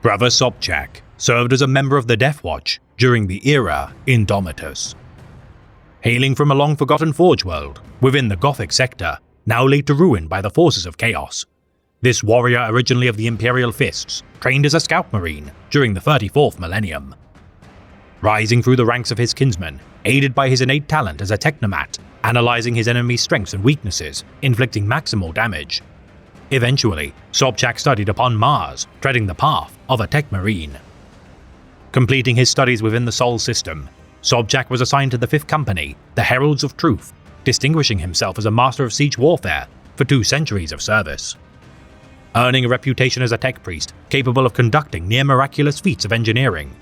Brother Sobchak served as a member of the Death Watch during the era Indomitus. Hailing from a long-forgotten Forge world within the Gothic sector, now laid to ruin by the forces of Chaos, this warrior, originally of the Imperial Fists, trained as a scout marine during the 34th millennium. Rising through the ranks of his kinsmen, aided by his innate talent as a technomat, analyzing his enemy's strengths and weaknesses, inflicting maximal damage. Eventually, Sobchak studied upon Mars, treading the path of a tech marine. Completing his studies within the Sol system, Sobchak was assigned to the 5th Company, the Heralds of Truth, distinguishing himself as a master of siege warfare for 2 centuries of service. Earning a reputation as a tech priest capable of conducting near-miraculous feats of engineering.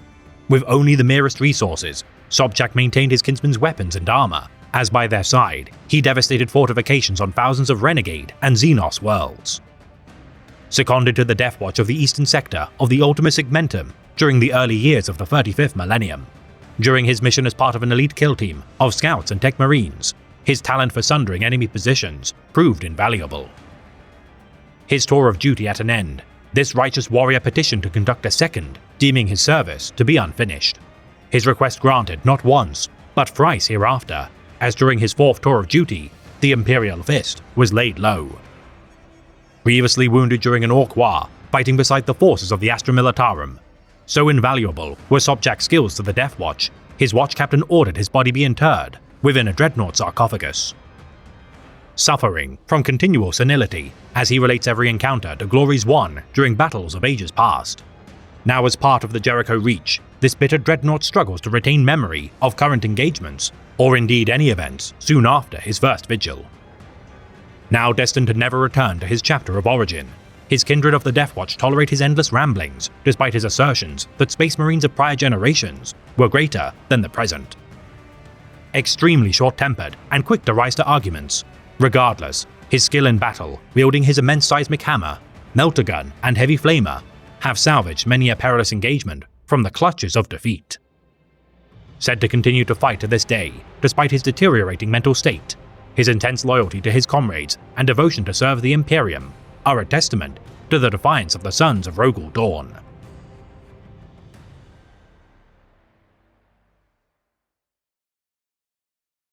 With only the merest resources, Sobchak maintained his kinsmen's weapons and armor, as by their side, he devastated fortifications on thousands of Renegade and Xenos worlds. Seconded to the Death Watch of the Eastern Sector of the Ultima Segmentum during the early years of the 35th millennium. During his mission as part of an elite kill team of scouts and tech marines, his talent for sundering enemy positions proved invaluable. His tour of duty at an end, this righteous warrior petitioned to conduct a second, deeming his service to be unfinished. His request granted not once, but thrice hereafter, as during his 4th tour of duty, the Imperial Fist was laid low. Grievously wounded during an Orc war, fighting beside the forces of the Astra Militarum, so invaluable were Sobchak's skills to the Death Watch, his watch captain ordered his body be interred within a dreadnought sarcophagus. Suffering from continual senility, as he relates every encounter to glories won during battles of ages past. Now as part of the Jericho Reach, this bitter dreadnought struggles to retain memory of current engagements, or indeed any events soon after his first vigil. Now destined to never return to his chapter of origin, his kindred of the Death Watch tolerate his endless ramblings, despite his assertions that Space Marines of prior generations were greater than the present. Extremely short-tempered and quick to rise to arguments, regardless, his skill in battle, wielding his immense seismic hammer, melter gun, and heavy flamer, have salvaged many a perilous engagement from the clutches of defeat. Said to continue to fight to this day, despite his deteriorating mental state, his intense loyalty to his comrades and devotion to serve the Imperium are a testament to the defiance of the Sons of Rogul Dawn.